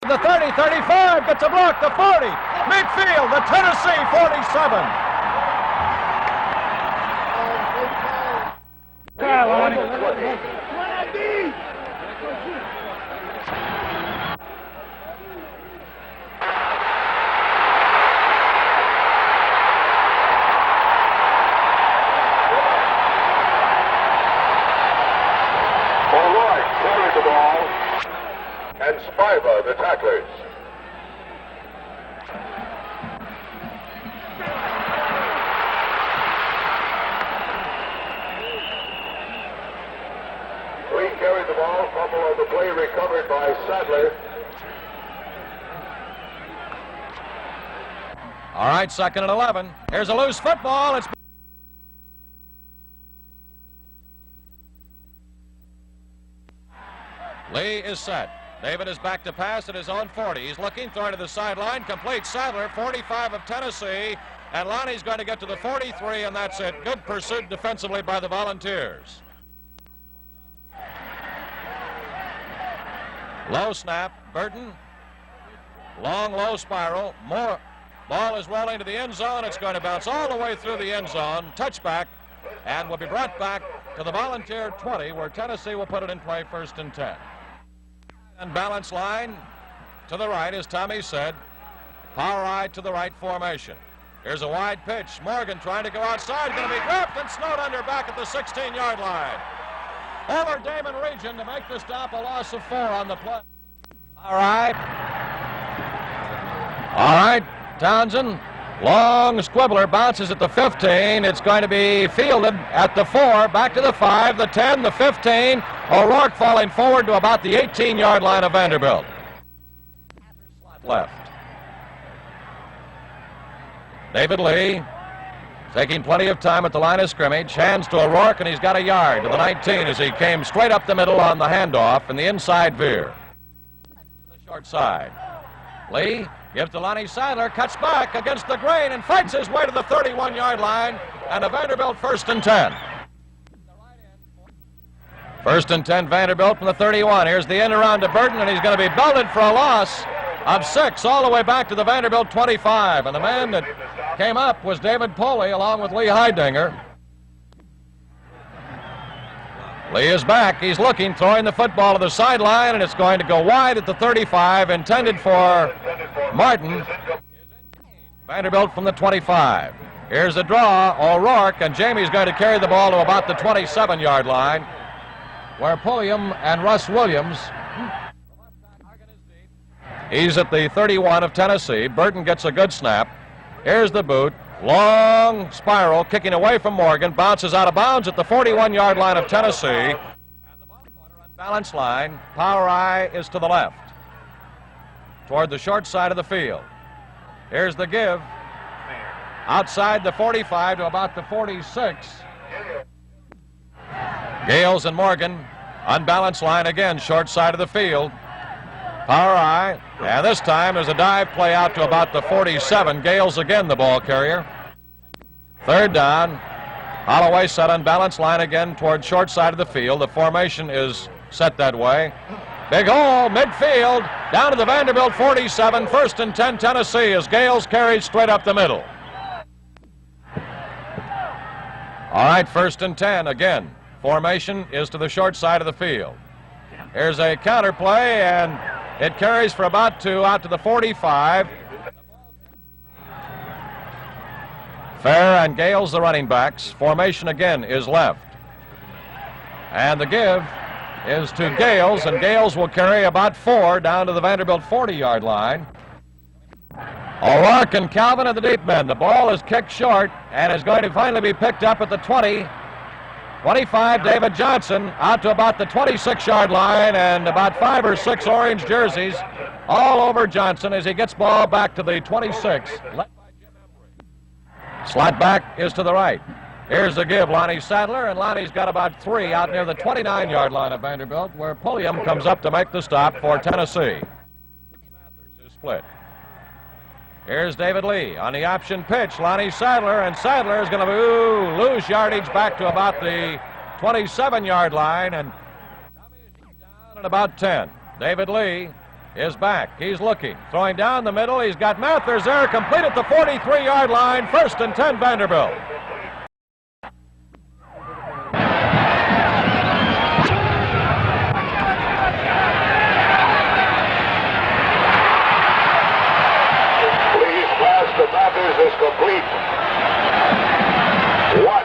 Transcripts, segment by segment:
The 30, 35, gets a block, the 40, midfield, the Tennessee 47. And Spiva, the tacklers. We carried the ball, fumble on the play recovered by Sadler. All right, 2nd and 11. Here's a loose football. It's Lee is set. David is back to pass at his own 40. He's looking, throwing to the sideline, complete. Sadler, 45 of Tennessee, and Lonnie's going to get to the 43, and that's it. Good pursuit defensively by the Volunteers. Low snap, Burton. Long, low spiral. More. Ball is rolling to the end zone. It's going to bounce all the way through the end zone. Touchback, and will be brought back to the Volunteer 20, where Tennessee will put it in play 1st and 10. And balance line to the right, as Tommy said. Power eye to the right formation. Here's a wide pitch. Morgan trying to go outside, going to be dropped and snowed under back at the 16-yard line. Over Damon Region to make the stop, a loss of 4 on the play. All right, Townsend. Long squibbler, bounces at the 15. It's going to be fielded at the 4, back to the 5, the 10, the 15. O'Rourke falling forward to about the 18-yard line of Vanderbilt. Left. David Lee taking plenty of time at the line of scrimmage. Hands to O'Rourke, and he's got a yard to the 19 as he came straight up the middle on the handoff and the inside veer. The short side. Lee gives to Lonnie Sadler, cuts back against the grain and fights his way to the 31-yard line, and a Vanderbilt 1st and 10. 1st and 10 Vanderbilt from the 31. Here's the end around to Burton, and he's going to be belted for a loss of 6 all the way back to the Vanderbilt 25. And the man that came up was David Poley along with Lee Heidinger. Lee is back. He's looking, throwing the football to the sideline, and it's going to go wide at the 35, intended for Martin. Vanderbilt from the 25. Here's a draw. O'Rourke, and Jamie's going to carry the ball to about the 27-yard line, where Pulliam and Russ Williams. He's at the 31 of Tennessee. Burton gets a good snap. Here's the boot. Long spiral, kicking away from Morgan, bounces out of bounds at the 41-yard line of Tennessee. And the ball unbalanced line. Power eye is to the left, toward the short side of the field. Here's the give. Outside the 45 to about the 46. Gayles and Morgan, unbalanced line again, short side of the field. Power eye, and this time there's a dive play out to about the 47. Gayles again the ball carrier. 3rd down. Holloway set unbalanced line again toward short side of the field. The formation is set that way. Big hole, midfield, down to the Vanderbilt 47. 1st and 10 Tennessee as Gayles carries straight up the middle. All right, 1st and 10 again. Formation is to the short side of the field. Here's a counter play, and it carries for about 2 out to the 45. Fair and Gayles the running backs. Formation again is left. And the give is to Gayles, and Gayles will carry about 4 down to the Vanderbilt 40-yard line. O'Rourke and Calvin at the deep end. The ball is kicked short and is going to finally be picked up at the 20. 25, David Johnson, out to about the 26-yard line, and about 5 or 6 orange jerseys all over Johnson as he gets ball back to the 26. Slot back is to the right. Here's the give, Lonnie Sadler, and Lonnie's got about 3 out near the 29-yard line of Vanderbilt, where Pulliam comes up to make the stop for Tennessee. Mathers is split. Here's David Lee on the option pitch. Lonnie Sadler, and Sadler is going to lose yardage back to about the 27-yard line, and down at about 10. David Lee is back. He's looking. Throwing down the middle. He's got Mathers there. Complete at the 43-yard line. 1st and 10 Vanderbilt. Please pass to Mathers is complete. 1.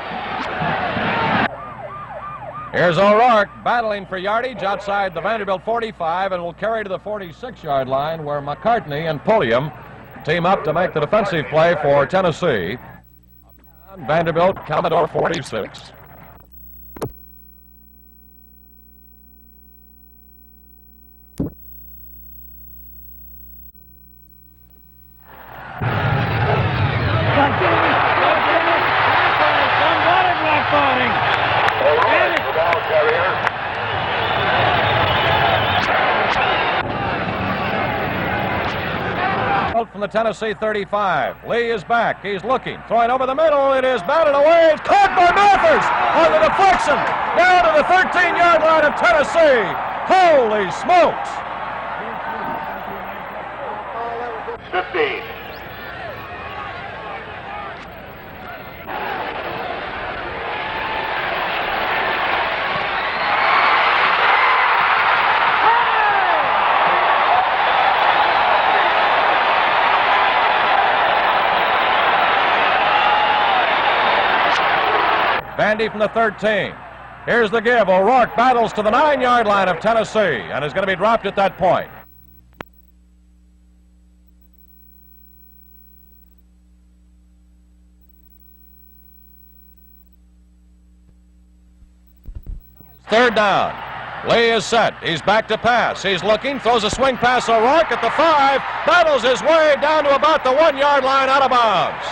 Here's O'Rourke battling for yardage outside the Vanderbilt 45 and will carry to the 46-yard line where McCartney and Pulliam team up to make the defensive play for Tennessee. Vanderbilt, Commodore 46. From the Tennessee 35. Lee is back. He's looking. Throwing over the middle. It is batted away. It's caught by Mathers on the deflection. Down to the 13-yard line of Tennessee. Holy smokes. 15. Vandy from the 13. Here's the give. O'Rourke battles to the 9-yard line of Tennessee and is going to be dropped at that point. Third down. Lee is set. He's back to pass. He's looking. Throws a swing pass. O'Rourke at the 5. Battles his way down to about the 1-yard line out of bounds.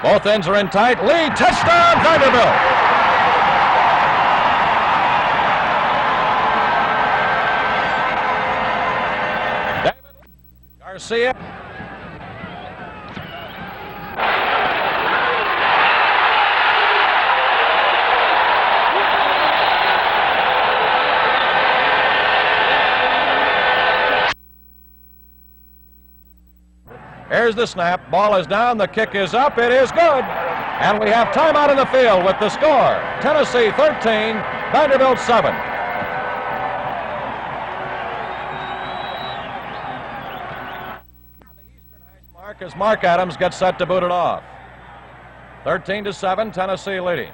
Both ends are in tight. Lee, touchdown, Vanderbilt. David Garcia. Here's the snap. Ball is down. The kick is up. It is good. And we have timeout in the field with the score. Tennessee 13, Vanderbilt 7. The eastern hash mark as Mark Adams gets set to boot it off. 13-7, Tennessee leading.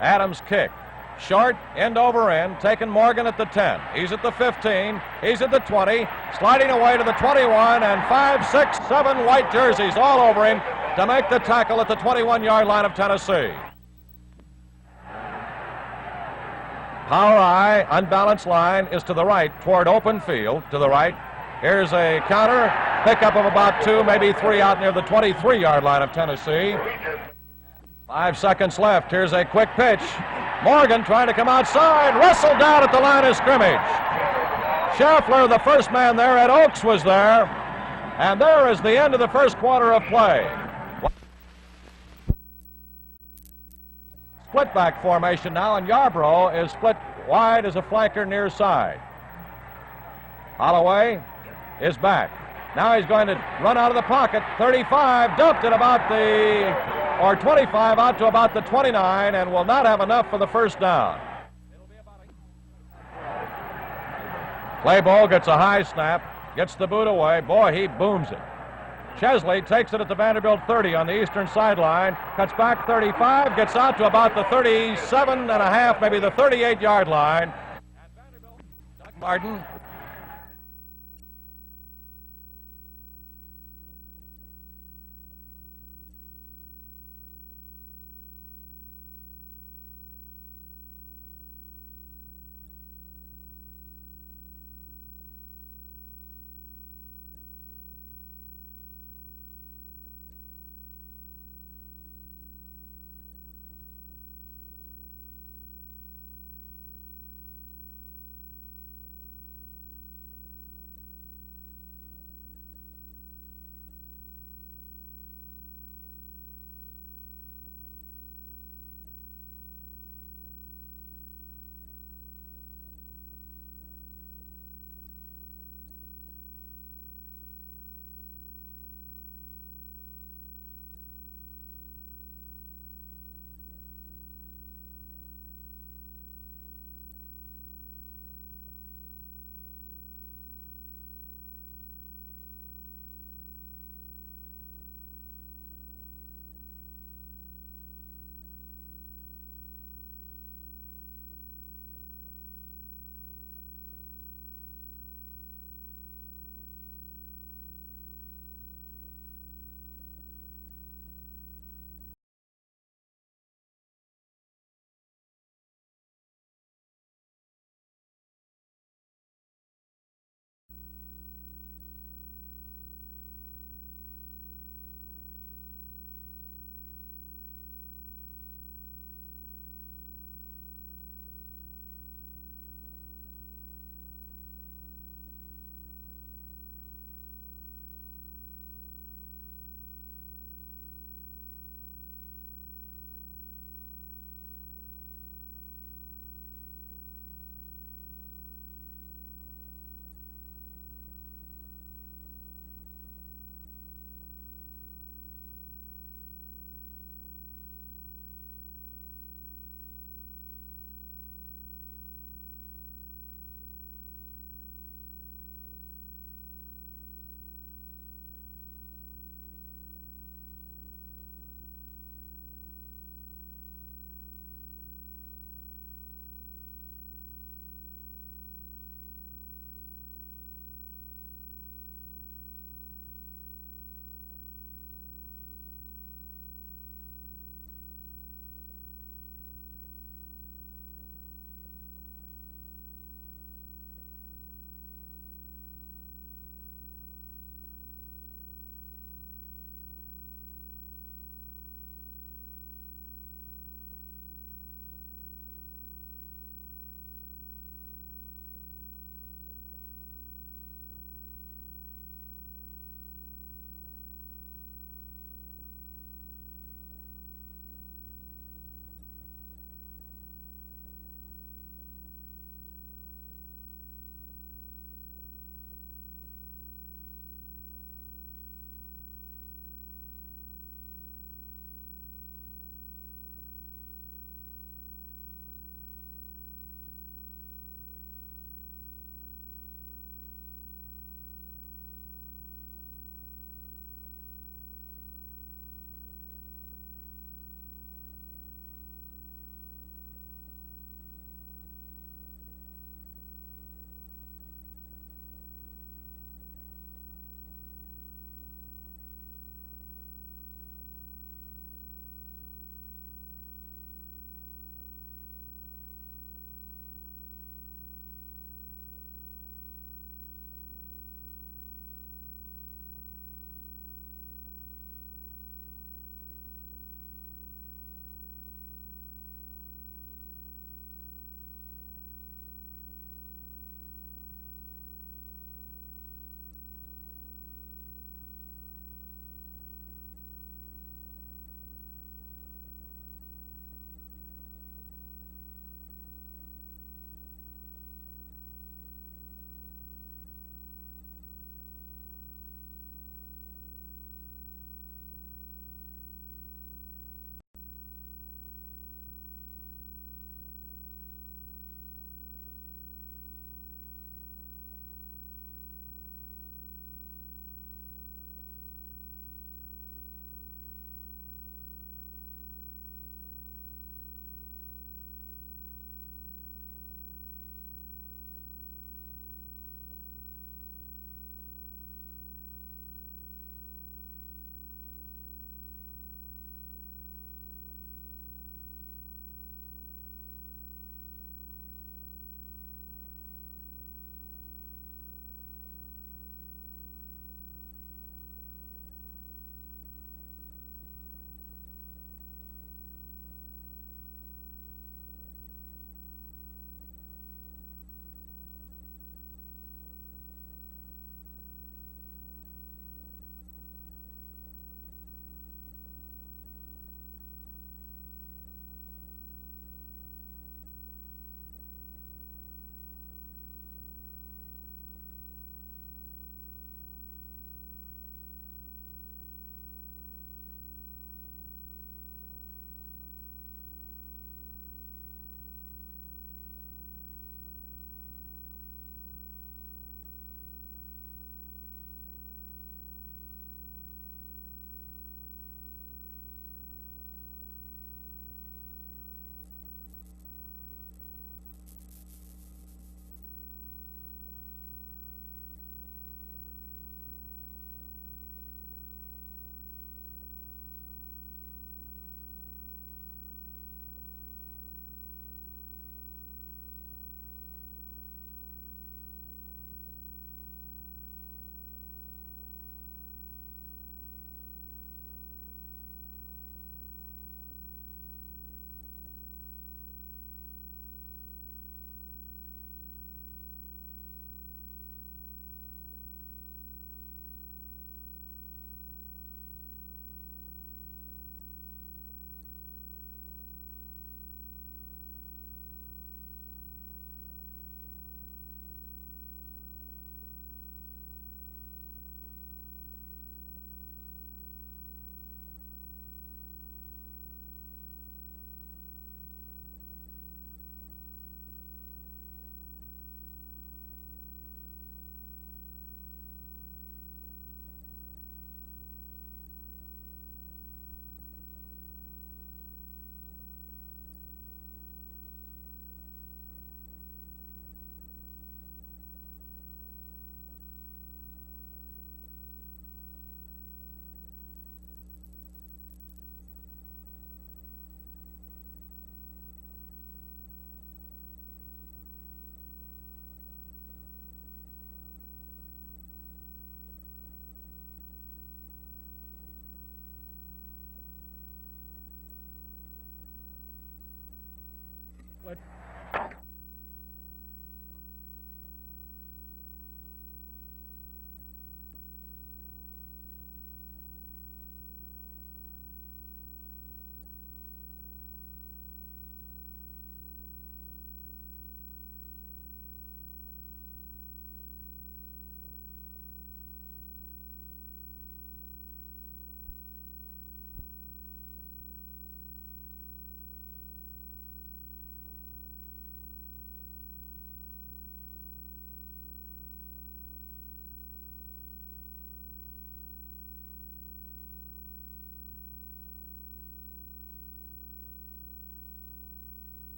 Adams kick. Short, end over end, taking Morgan at the 10. He's at the 15. He's at the 20. Sliding away to the 21, and 5, 6, 7 white jerseys all over him to make the tackle at the 21-yard line of Tennessee. Power I, unbalanced line, is to the right toward open field, to the right. Here's a counter, pickup of about 2, maybe 3 out near the 23-yard line of Tennessee. 5 seconds left. Here's a quick pitch. Morgan trying to come outside, wrestled down at the line of scrimmage. Schaffler, the first man there, Ed Oakes was there. And there is the end of the first quarter of play. Split back formation now, and Yarborough is split wide as a flanker near side. Holloway is back. Now he's going to run out of the pocket. 35, dumped it about the, or 25 out to about the 29, and will not have enough for the first down. Claybowl gets a high snap, gets the boot away. Boy, he booms it. Chesley takes it at the Vanderbilt 30 on the eastern sideline, cuts back 35, gets out to about the 37 and a half, maybe the 38-yard line. And Vanderbilt, Doug Martin.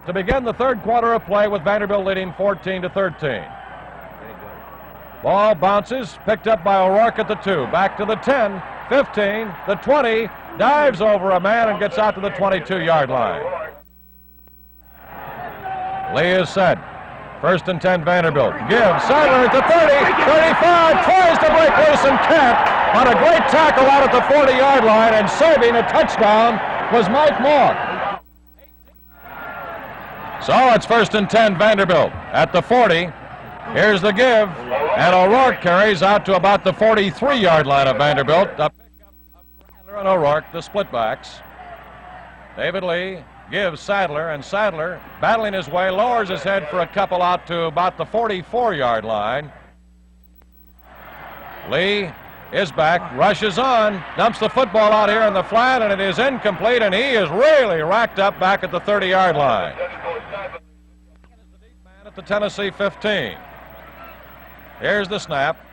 to begin the third quarter of play with Vanderbilt leading 14-13. Ball bounces, picked up by O'Rourke at the 2. Back to the 10, 15, the 20, dives over a man and gets out to the 22-yard line. Lee is set. 1st and 10 Vanderbilt. Gives Sadler at the 30, 35, tries to break loose and can't. On a great tackle out at the 40-yard line and saving a touchdown was Mike Moore. So it's 1st and 10 Vanderbilt at the 40. Here's the give, and O'Rourke carries out to about the 43-yard line of Vanderbilt. A pickup of Sadler and O'Rourke, the split backs. David Lee gives Sadler, and Sadler, battling his way, lowers his head for a couple out to about the 44-yard line. Lee is back, rushes on, dumps the football out here in the flat, and it is incomplete, and he is really racked up back at the 30-yard line. At the Tennessee 15. Here's the snap.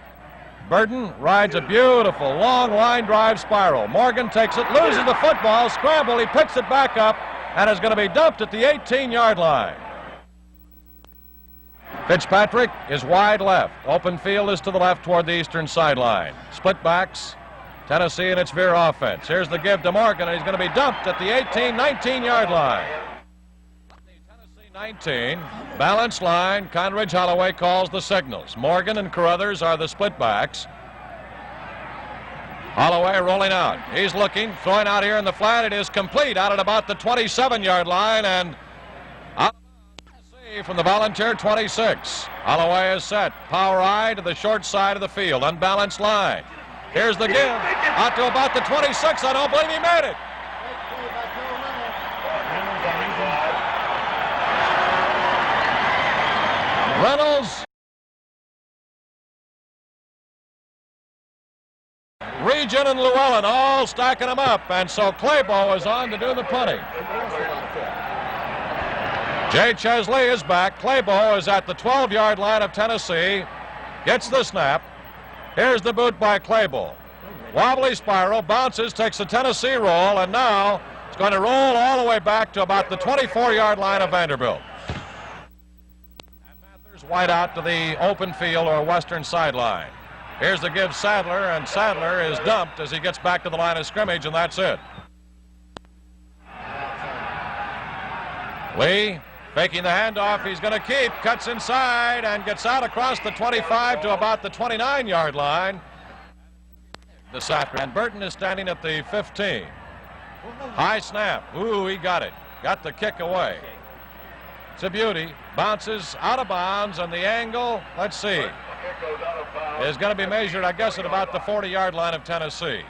Burton rides a beautiful long line drive spiral. Morgan takes it, loses the football, scramble, he picks it back up, and is going to be dumped at the 18-yard line. Fitzpatrick is wide left. Open field is to the left toward the eastern sideline. Split backs, Tennessee in its veer offense. Here's the give to Morgan, and he's going to be dumped at the 18, 19-yard line. 19, balance line. Conridge Holloway calls the signals. Morgan and Carruthers are the split backs. Holloway rolling out. He's looking, throwing out here in the flat. It is complete out at about the 27-yard line and out from the Volunteer 26. Holloway is set. Power eye to the short side of the field. Unbalanced line. Here's the give. Out to about the 26. I don't believe he made it. Reynolds, Region, and Llewellyn all stacking them up, and so Claybo is on to do the punting. Jay Chesley is back. Claybo is at the 12-yard line of Tennessee, gets the snap. Here's the boot by Claybo. Wobbly spiral, bounces, takes the Tennessee roll, and now it's going to roll all the way back to about the 24-yard line of Vanderbilt. Wide out to the open field or western sideline. Here's the give Sadler, and Sadler is dumped as he gets back to the line of scrimmage, and that's it. Lee faking the handoff. He's going to keep, cuts inside, and gets out across the 25 to about the 29-yard line. This afternoon, Burton is standing at the 15. High snap. Ooh, he got it. Got the kick away. It's a beauty. Bounces out of bounds, and the angle, let's see, is going to be measured, I guess, at about the 40-yard line of Tennessee.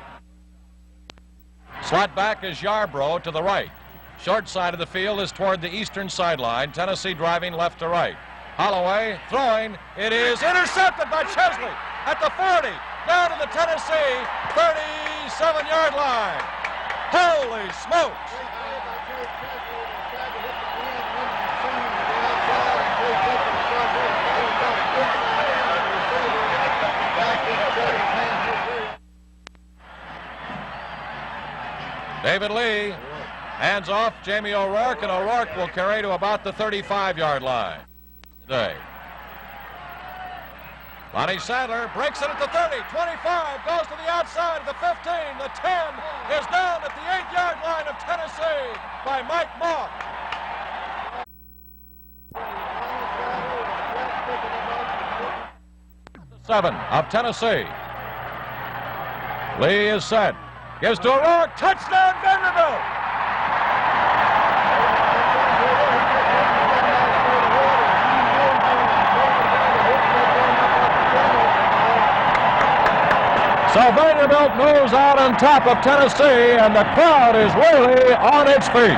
Slot back is Yarbrough to the right. Short side of the field is toward the eastern sideline. Tennessee driving left to right. Holloway throwing. It is intercepted by Chesley at the 40. Down to the Tennessee 37-yard line. Holy smokes! David Lee hands off Jamie O'Rourke, and O'Rourke will carry to about the 35-yard line today. Lonnie Sadler breaks it at the 30, 25, goes to the outside of the 15, the 10 is down at the 8-yard line of Tennessee by Mike Moore. The 7 of Tennessee. Lee is set. Gives to O'Rourke. Touchdown, Vanderbilt! So Vanderbilt moves out on top of Tennessee, and the crowd is really on its feet.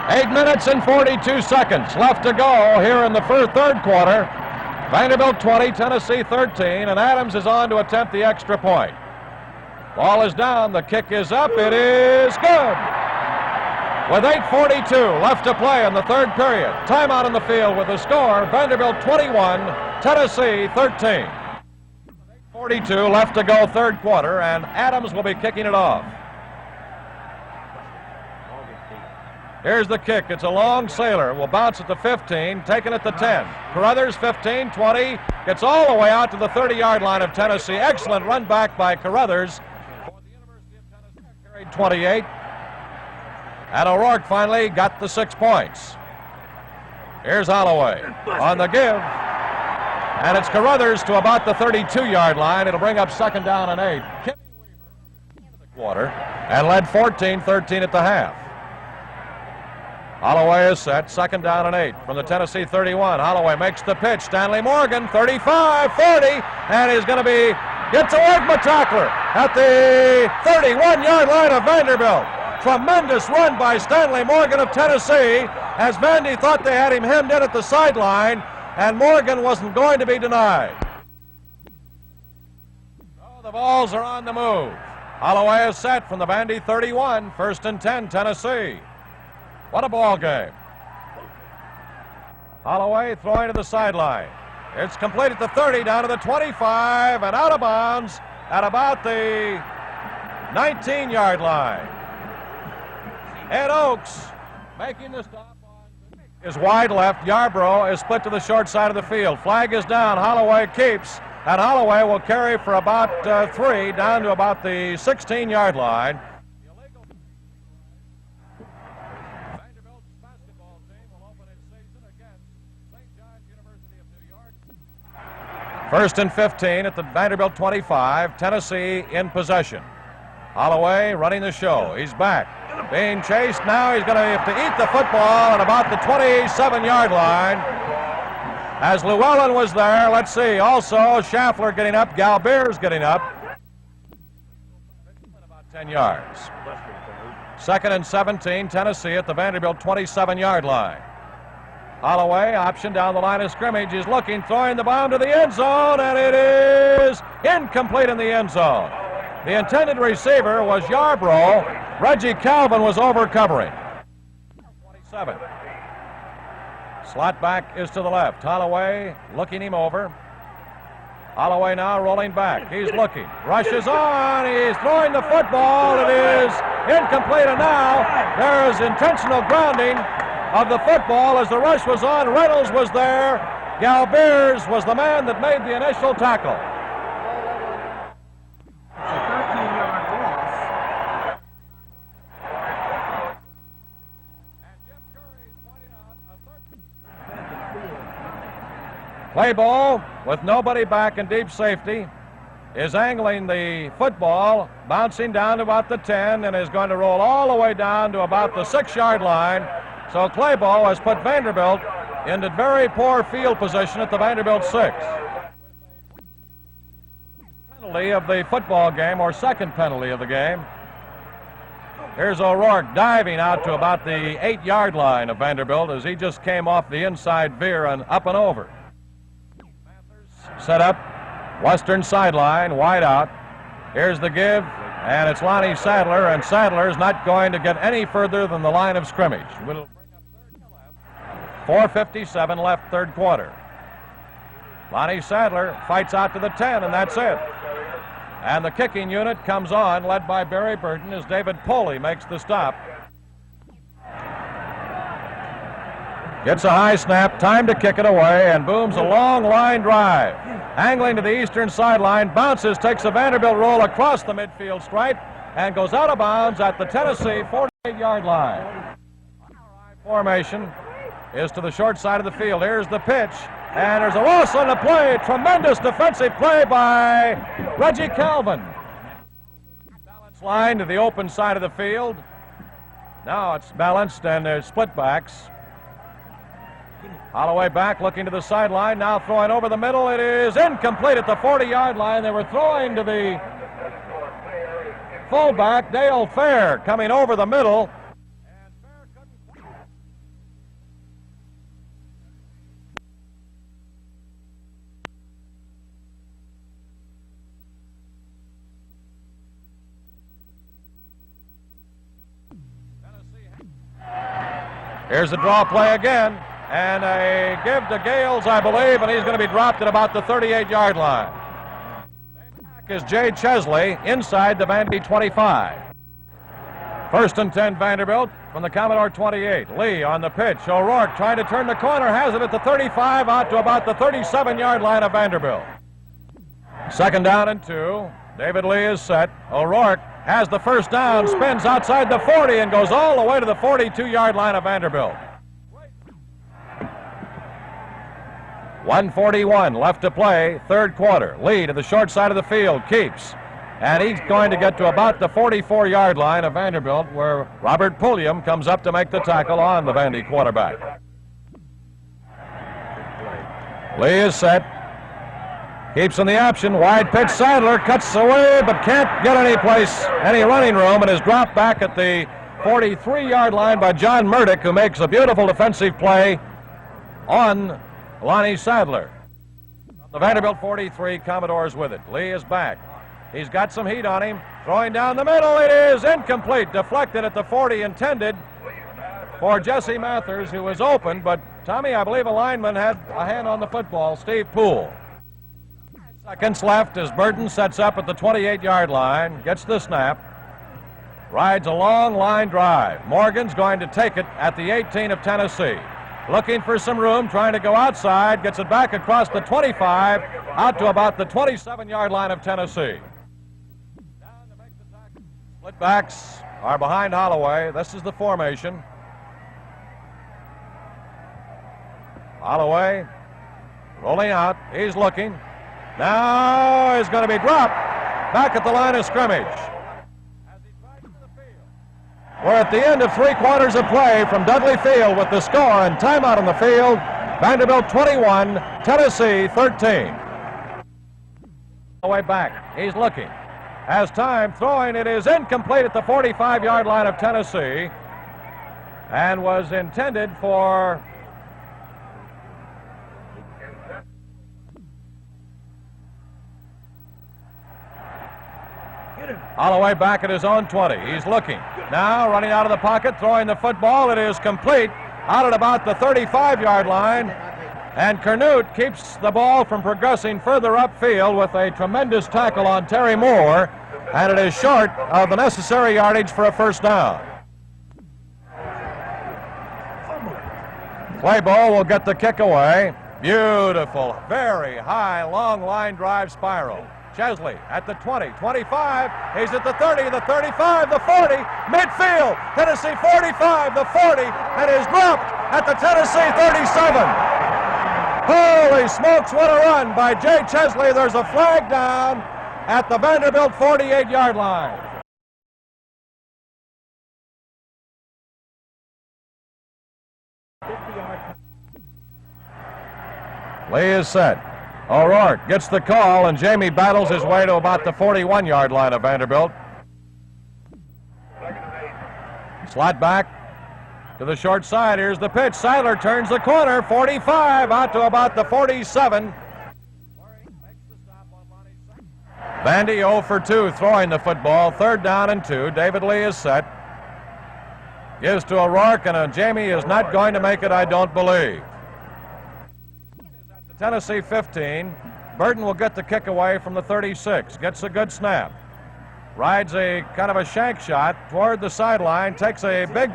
Eight minutes and 42 seconds left to go here in the third quarter. Vanderbilt 20, Tennessee 13, and Adams is on to attempt the extra point. Ball is down, the kick is up, it is good. with 8:42 left to play in the third period. Timeout on the field with the score, Vanderbilt 21, Tennessee 13. 42 left to go third quarter, and Adams will be kicking it off. Here's the kick. It's a long sailor. Will bounce at the 15, taken at the 10. Carruthers, 15, 20. Gets all the way out to the 30-yard line of Tennessee. Excellent run back by Carruthers. For the University of Tennessee, carried 28. And O'Rourke finally got the 6 points. Here's Holloway on the give. And it's Carruthers to about the 32-yard line. It'll bring up second down and 8. Kimmy Weaver into the quarter and led 14-13 at the half. Holloway is set, second down and 8 from the Tennessee 31. Holloway makes the pitch. Stanley Morgan, 35, 40, and he's going to gets a Wegma tackler at the 31-yard line of Vanderbilt. Tremendous run by Stanley Morgan of Tennessee, as Vandy thought they had him hemmed in at the sideline, and Morgan wasn't going to be denied. So the balls are on the move. Holloway is set from the Vandy 31, 1st and 10, Tennessee. What a ball game. Holloway throwing to the sideline. It's complete at the 30, down to the 25, and out of bounds at about the 19-yard line. Ed Oakes making the stop on is wide left. Yarbrough is split to the short side of the field. Flag is down. Holloway keeps, and Holloway will carry for about 3 down to about the 16-yard line. First and 15 at the Vanderbilt 25. Tennessee in possession. Holloway running the show. He's back. Being chased now. He's going to have to eat the football at about the 27-yard line. As Llewellyn was there, let's see. Also, Schaffler getting up. Galbeer's getting up. About 10 yards. Second and 17. Tennessee at the Vanderbilt 27-yard line. Holloway, option down the line of scrimmage. He's looking, throwing the bomb to the end zone, and it is incomplete in the end zone. The intended receiver was Yarbrough. Reggie Calvin was over covering. 27. Slot back is to the left. Holloway looking him over. Holloway now rolling back. He's looking. Rushes on. He's throwing the football. It is incomplete, and now there is intentional grounding of the football as the rush was on. Reynolds was there. Galbeers was the man that made the initial tackle. It's a 13-yard loss. And Jim Curry is pointing out a play ball with nobody back in deep safety is angling the football, bouncing down to about the 10, and is going to roll all the way down to about the 6-yard line. So Claybo has put Vanderbilt into very poor field position at the Vanderbilt 6. Penalty of the football game, or second penalty of the game. Here's O'Rourke diving out to about the 8-yard line of Vanderbilt as he just came off the inside veer and up and over. Set up, western sideline, wide out. Here's the give, and it's Lonnie Sadler, and Sadler's not going to get any further than the line of scrimmage. 4:57 left, third quarter. Lonnie Sadler fights out to the 10, and that's it. And the kicking unit comes on, led by Barry Burton, as David Poley makes the stop. Gets a high snap, time to kick it away, and booms a long line drive. Angling to the eastern sideline, bounces, takes a Vanderbilt roll across the midfield stripe, and goes out of bounds at the Tennessee 48-yard line. Formation is to the short side of the field. Here's the pitch, and there's a loss on the play. Tremendous defensive play by Reggie Calvin. Balance line to the open side of the field. Now it's balanced, and there's split backs. Holloway back, looking to the sideline, now throwing over the middle. It is incomplete at the 40-yard line. They were throwing to the fullback, Dale Fair, coming over the middle. Here's the draw play again, and a give to Gayles, I believe, and he's going to be dropped at about the 38-yard line. Back is Jay Chesley inside the Vandy 25. First and 10 Vanderbilt from the Commodore 28. Lee on the pitch. O'Rourke trying to turn the corner, has it at the 35, out to about the 37-yard line of Vanderbilt. Second down and 2. David Lee is set. O'Rourke has the first down, spins outside the 40 and goes all the way to the 42-yard line of Vanderbilt. 1:41 left to play, third quarter. Lee to the short side of the field, keeps. And he's going to get to about the 44-yard line of Vanderbilt, where Robert Pulliam comes up to make the tackle on the Vandy quarterback. Lee is set. Keeps in the option. Wide pitch. Sadler cuts away, but can't get any running room, and is dropped back at the 43-yard line by John Murdoch, who makes a beautiful defensive play on Lonnie Sadler. The Vanderbilt 43, Commodores with it. Lee is back. He's got some heat on him. Throwing down the middle. It is incomplete. Deflected at the 40, intended for Jesse Mathers, who was open, but Tommy, I believe a lineman had a hand on the football, Steve Poole. Seconds left as Burton sets up at the 28-yard line, gets the snap, rides a long line drive. Morgan's going to take it at the 18 of Tennessee. Looking for some room, trying to go outside, gets it back across the 25, out to about the 27-yard line of Tennessee. Down to make the tackle. Split backs are behind Holloway. This is the formation. Holloway rolling out. He's looking. Now he's going to be dropped back at the line of scrimmage. We're at the end of 3 quarters of play from Dudley Field with the score and timeout on the field. Vanderbilt 21, Tennessee 13. Way back. He's looking. Has time throwing. It is incomplete at the 45-yard line of Tennessee and was intended for Holloway back at his own 20. He's looking. Now running out of the pocket, throwing the football. It is complete out at about the 35-yard line. And Kernut keeps the ball from progressing further upfield with a tremendous tackle on Terry Moore. And it is short of the necessary yardage for a first down. Claybo will get the kick away. Beautiful, very high, long line drive spiral. Chesley at the 20, 25, he's at the 30, the 35, the 40, midfield, Tennessee 45, the 40, and is dropped at the Tennessee 37. Holy smokes, what a run by Jay Chesley. There's a flag down at the Vanderbilt 48-yard line. Lee is set. O'Rourke gets the call, and Jamie battles his way to about the 41-yard line of Vanderbilt. Slot back to the short side. Here's the pitch. Sadler turns the corner. 45 out to about the 47. Vandy 0 for 2 throwing the football. Third down and 2. David Lee is set. Gives to O'Rourke, and Jamie is not going to make it, I don't believe. Tennessee 15. Burton will get the kick away from the 36. Gets a good snap. Rides a kind of a shank shot toward the sideline. Takes a big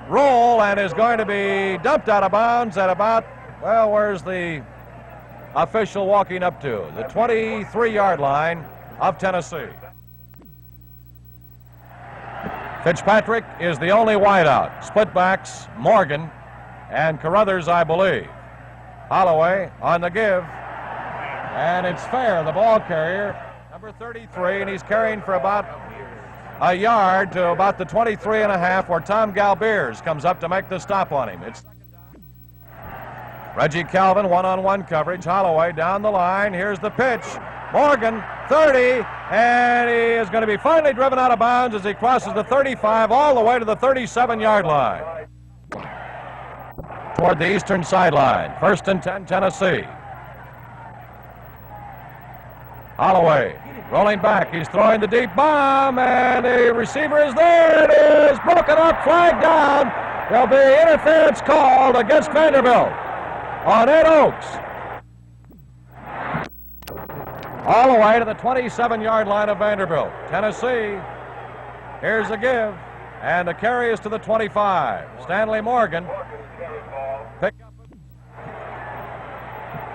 roll and is going to be dumped out of bounds at about, well, where's the official walking up to? The 23-yard line of Tennessee. Fitzpatrick is the only wideout. Split backs, Morgan and Carruthers, I believe. Holloway on the give, and it's fair. The ball carrier, number 33, and he's carrying for about a yard to about the 23 and a half, where Tom Galbeers comes up to make the stop on him. It's Reggie Calvin, one-on-one coverage. Holloway down the line. Here's the pitch. Morgan, 30, and he is going to be finally driven out of bounds as he crosses the 35 all the way to the 37-yard line. Toward the eastern sideline. First and 10, Tennessee. Holloway rolling back. He's throwing the deep bomb, and the receiver is there. It is broken up, flag down. There'll be interference called against Vanderbilt on Ed Oakes. All the way to the 27-yard line of Vanderbilt. Tennessee, here's a give, and the carry is to the 25. Stanley Morgan. Pick up.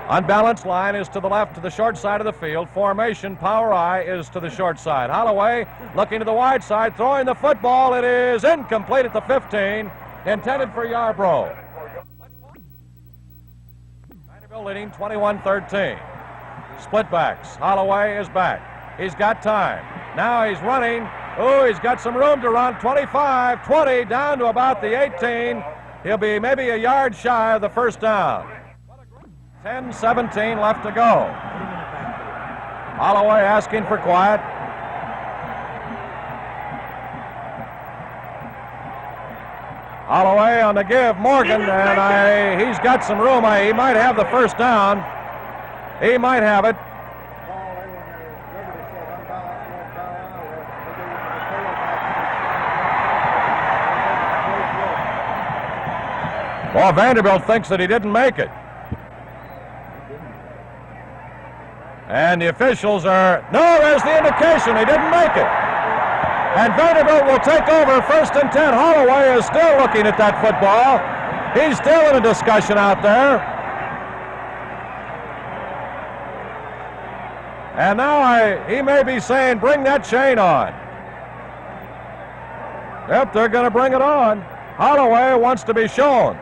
Unbalanced line is to the left, to the short side of the field. Formation, power I, is to the short side. Holloway looking to the wide side, throwing the football. It is incomplete at the 15, intended for Yarbrough. Vanderbilt leading 21-13. Split backs. Holloway is back. He's got time. Now he's running. Oh, he's got some room to run. 25, 20, down to about the 18. He'll be maybe a yard shy of the first down. 10-17 left to go. Holloway asking for quiet. Holloway on the give. Morgan, and he's got some room. He might have the first down. He might have it. Well, Vanderbilt thinks that he didn't make it. And the officials are, no, there's the indication, he didn't make it. And Vanderbilt will take over 1st and 10. Holloway is still looking at that football. He's still in a discussion out there. And now he may be saying, bring that chain on. Yep, they're going to bring it on. Holloway wants to be shown.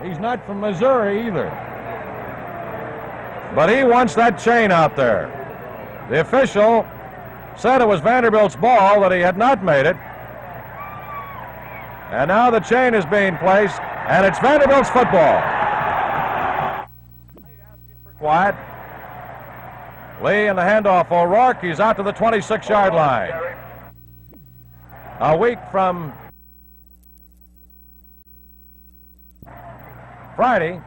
He's not from Missouri either. But he wants that chain out there. The official said it was Vanderbilt's ball, that he had not made it. And now the chain is being placed, and it's Vanderbilt's football. Quiet. Lee in the handoff. O'Rourke, he's out to the 26-yard line. A week from Friday.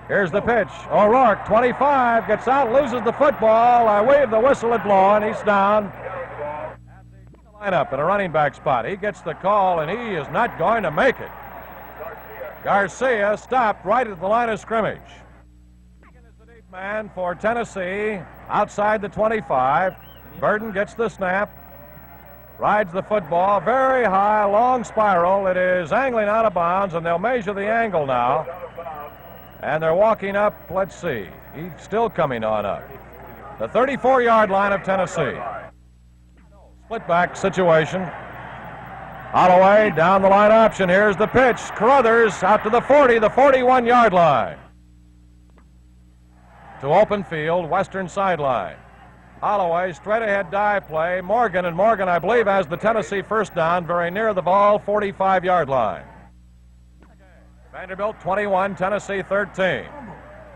Here's the pitch. O'Rourke, 25, gets out, loses the football. I wave the whistle at blow, and he's down. At the lineup in a running back spot. He gets the call, and he is not going to make it. Garcia stopped right at the line of scrimmage. Man for Tennessee, outside the 25. Burton gets the snap, rides the football, very high, long spiral. It is angling out of bounds, and they'll measure the angle now. And they're walking up, let's see, he's still coming on up. The 34-yard line of Tennessee. Split back situation. Holloway down the line option. Here's the pitch. Carruthers out to the 40, the 41-yard line. To open field, western sideline. Holloway, straight ahead dive play. Morgan, I believe, has the Tennessee first down, very near the ball, 45-yard line. Vanderbilt 21, Tennessee 13.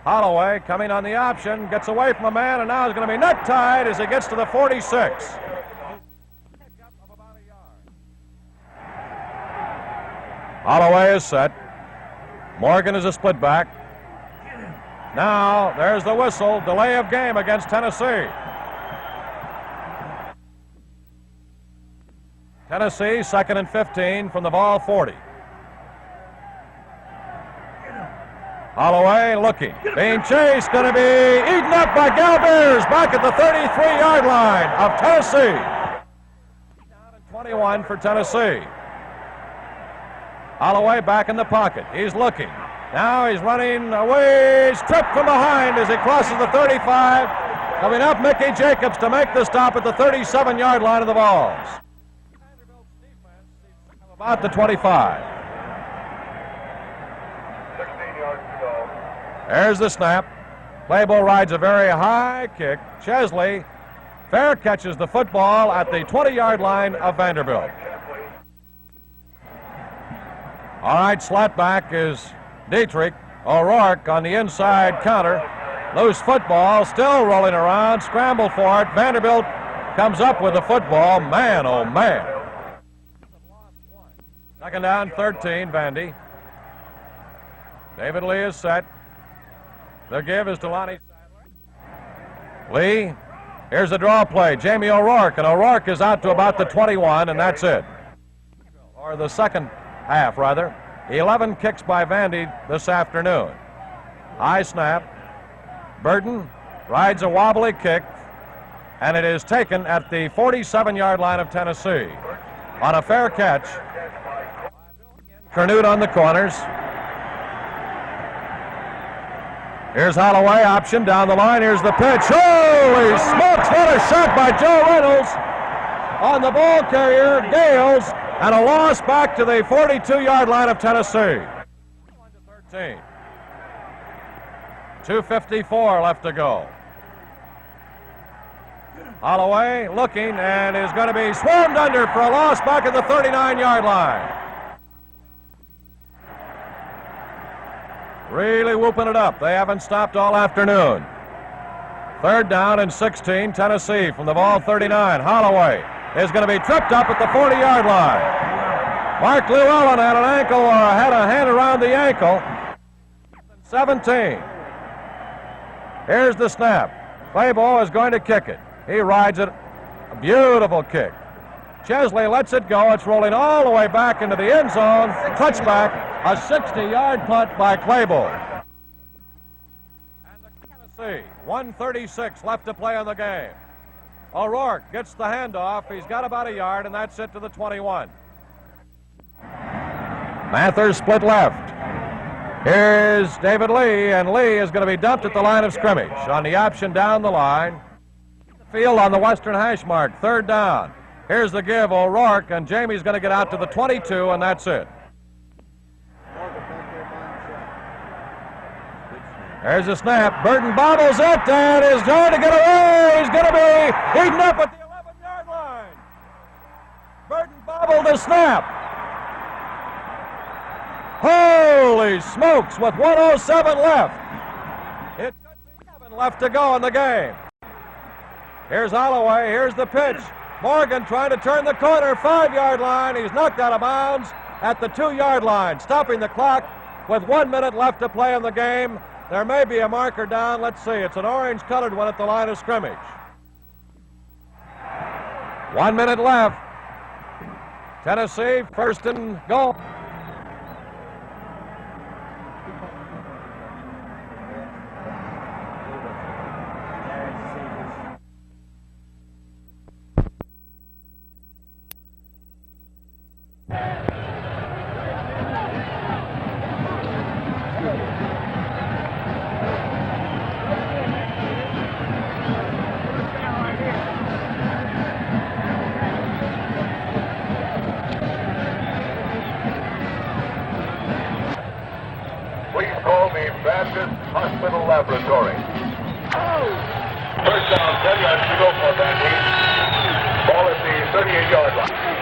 Holloway coming on the option, gets away from a man, and now is going to be neck-tied as he gets to the 46. Holloway is set. Morgan is a split back. Now, there's the whistle. Delay of game against Tennessee. Tennessee, 2nd and 15 from the ball 40. Holloway looking. Being chased, going to be eaten up by Galbeers back at the 33-yard line of Tennessee. Down at 21 for Tennessee. Holloway back in the pocket. He's looking. Now he's running away, stripped from behind as he crosses the 35. Coming up, Mickey Jacobs to make the stop at the 37-yard line of the Vols. Vanderbilt's defense is about the 25. 16 yards to go. There's the snap. Playboy rides a very high kick. Chesley fair catches the football at the 20-yard line of Vanderbilt. All right, slat back is Dietrich. O'Rourke on the inside counter. Loose football, still rolling around. Scramble for it. Vanderbilt comes up with the football. Man, oh man. 2nd down, 13, Vandy. David Lee is set. The give is to Lonnie Sadler. Lee, here's the draw play. Jamie O'Rourke, and O'Rourke is out to about the 21, and that's it. or the second half, rather. 11 kicks by Vandy this afternoon. High snap. Burton rides a wobbly kick, and it is taken at the 47-yard line of Tennessee. On a fair catch, Canute on the corners. Here's Holloway, option down the line. Here's the pitch. Holy smokes, what a shot by Joe Reynolds on the ball carrier, Gayles, and a loss back to the 42-yard line of Tennessee. 13. 2:54 left to go. Holloway looking and is going to be swarmed under for a loss back at the 39-yard line. Really whooping it up. They haven't stopped all afternoon. 3rd down and 16, Tennessee from the ball 39. Holloway is going to be tripped up at the 40-yard line. Mark Llewellyn had an ankle or had a hand around the ankle. 17. Here's the snap. Claybo is going to kick it. He rides it. A beautiful kick. Chesley lets it go. It's rolling all the way back into the end zone. Touchback, a 60-yard punt by Claybo. And the Tennessee, 1:36 left to play in the game. O'Rourke gets the handoff. He's got about a yard, and that's it to the 21. Mathers split left. Here's David Lee, and Lee is going to be dumped at the line of scrimmage on the option down the line. Field on the western hash mark, 3rd down. Here's the give, O'Rourke, and Jamie's going to get out to the 22, and that's it. There's a snap. Burton bobbles it and is going to get away. He's going to be eaten up at the 11-yard line. Burton bobbled the snap. Holy smokes, with 1:07 left. It could be 7 left to go in the game. Here's Holloway, here's the pitch. Morgan trying to turn the corner, 5-yard line. He's knocked out of bounds at the 2-yard line, stopping the clock with 1 minute left to play in the game. There may be a marker down. Let's see. It's an orange-colored one at the line of scrimmage. 1 minute left. Tennessee, 1st and goal. Please call the Baptist Hospital Laboratory. First down, 10 yards to go for Vandy. Ball at the 38-yard line.